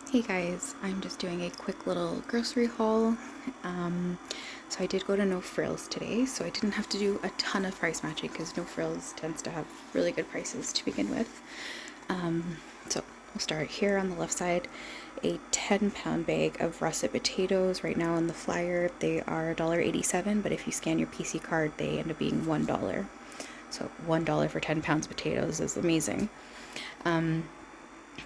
Hey guys, I'm just doing a quick little grocery haul. So I did go to No Frills today, so I didn't have to do a ton of price matching because No Frills tends to have really good prices to begin with. So we'll start here on the left side. A 10-pound bag of russet potatoes. Right now on the flyer they are $1.87, but if you scan your PC card they end up being $1. So $1 for 10 pounds of potatoes is amazing.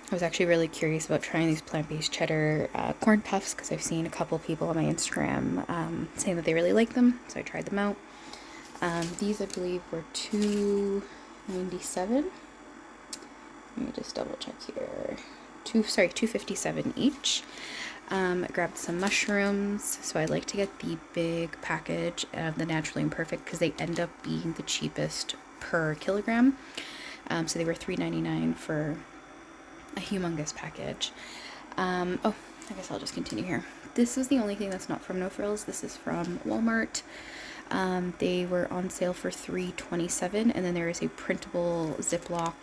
I was actually really curious about trying these plant-based cheddar corn puffs because I've seen a couple people on my Instagram saying that they really like them, so I tried them out. These I believe were $2.97. Let me just double check here. $2.57 each. I grabbed some mushrooms, so I like to get the big package of the Naturally Imperfect because they end up being the cheapest per kilogram. So they were $3.99 for a humongous package. I guess I'll just continue here. This is the only thing that's not from No Frills. This is from Walmart. They were on sale for $3.27, and then there is a printable Ziploc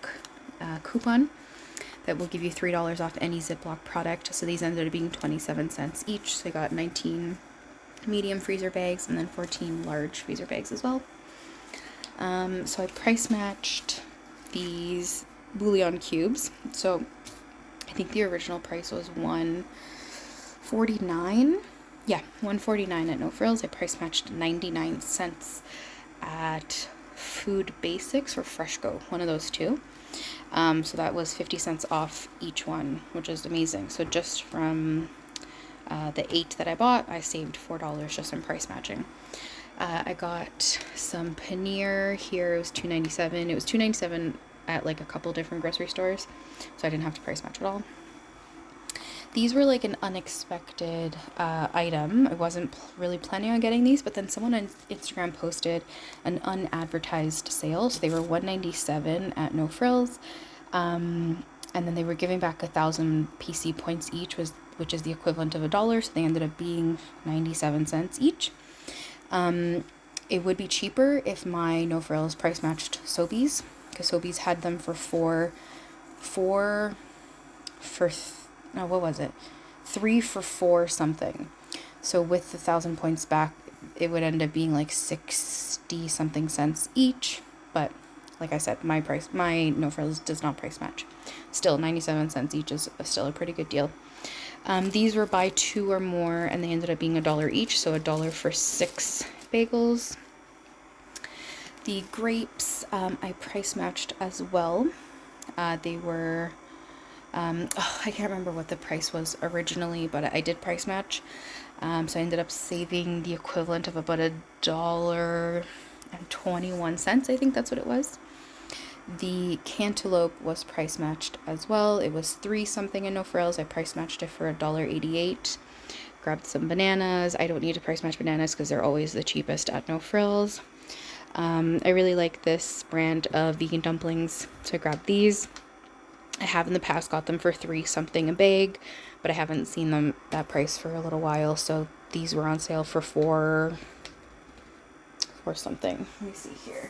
coupon that will give you $3 off any Ziploc product. So these ended up being 27 cents each. So I got 19 medium freezer bags and then 14 large freezer bags as well. So I price matched these bouillon cubes. So I think the original price was $1.49. Yeah, $1.49 at No Frills. I price matched 99 cents at Food Basics or Freshco, one of those two. So that was 50 cents off each one, which is amazing. So just from the 8 that I bought, I saved $4 just in price matching. I got some paneer here. It was $2.97. It was $2.97 at like a couple different grocery stores, so I didn't have to price match at all. These were like an unexpected item. I wasn't really planning on getting these, but then someone on Instagram posted an unadvertised sale, so they were $1.97 at No Frills, and then they were giving back 1,000 PC points each, which is the equivalent of $1, so they ended up being 97 cents each. It would be cheaper if my No Frills price matched Sobeys, because Sobeys had them for what was it? 3 for 4 something. So with the 1,000 points back, it would end up being like 60 something cents each. But like I said, my No Frills does not price match. Still, 97 cents each is still a pretty good deal. These were buy 2 or more, and they ended up being $1 each, so $1 for 6 bagels. The grapes, I price matched as well. They were, I can't remember what the price was originally, but I did price match. So I ended up saving the equivalent of about $1.21. I think that's what it was. The cantaloupe was price matched as well. It was 3 something in No Frills. I price matched it for $1.88. Grabbed some bananas. I don't need to price match bananas because they're always the cheapest at No Frills. I really like this brand of vegan dumplings, so I grabbed these. I have in the past got them for 3 something a bag, but I haven't seen them that price for a little while, so these were on sale for $4 something. Let me see here.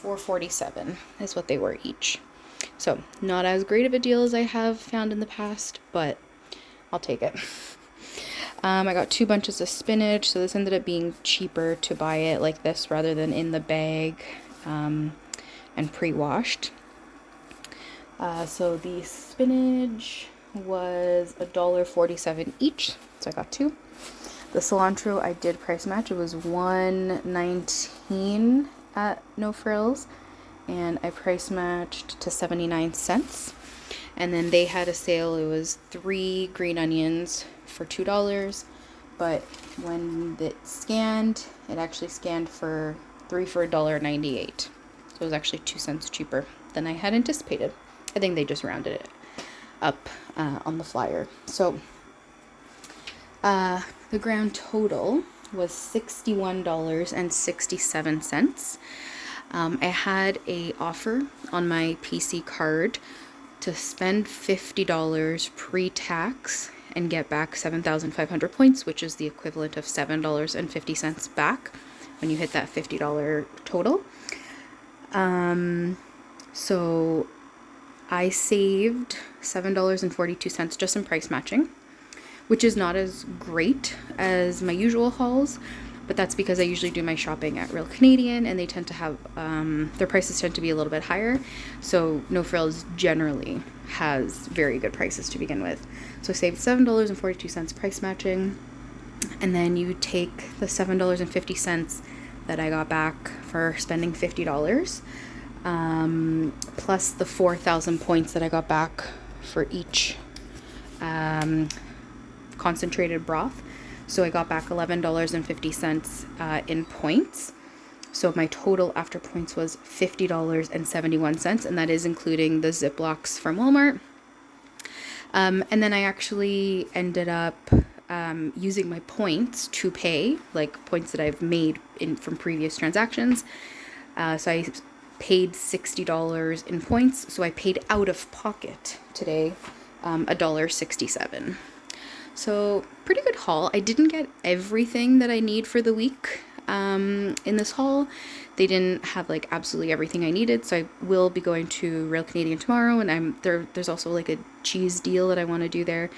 $4.47 is what they were each. So not as great of a deal as I have found in the past, but I'll take it. I got 2 bunches of spinach, so this ended up being cheaper to buy it like this rather than in the bag and pre-washed. So the spinach was $1.47 each, so I got 2. The cilantro I did price match. It was $1.19 at No Frills, and I price matched to 79 cents. And then they had a sale. It was 3 green onions for $2, but when it scanned, it actually scanned for 3 for $1.98. So it was actually 2 cents cheaper than I had anticipated. I think they just rounded it up on the flyer. So the grand total was $61.67. I had a offer on my PC card to spend $50 pre-tax and get back 7,500 points, which is the equivalent of $7.50 back when you hit that $50 total. So I saved $7.42 just in price matching, which is not as great as my usual hauls, but that's because I usually do my shopping at Real Canadian, and they tend to have, their prices tend to be a little bit higher. So No Frills generally has very good prices to begin with. So I saved $7.42 price matching, and then you take the $7.50 that I got back for spending $50, plus the 4,000 points that I got back for each concentrated broth. So I got back $11.50 in points. So my total after points was $50.71, and that is including the Ziplocs from Walmart. And then I actually ended up using my points to pay, like points that I've made from previous transactions. So I paid $60 in points. So I paid out of pocket today $1.67. So pretty good haul. I didn't get everything that I need for the week in this haul. They didn't have like absolutely everything I needed, so I will be going to Real Canadian tomorrow, and there's also like a cheese deal that I want to do there,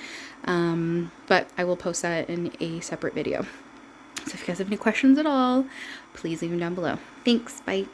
but I will post that in a separate video. So if you guys have any questions at all, please leave them down below. Thanks, bye.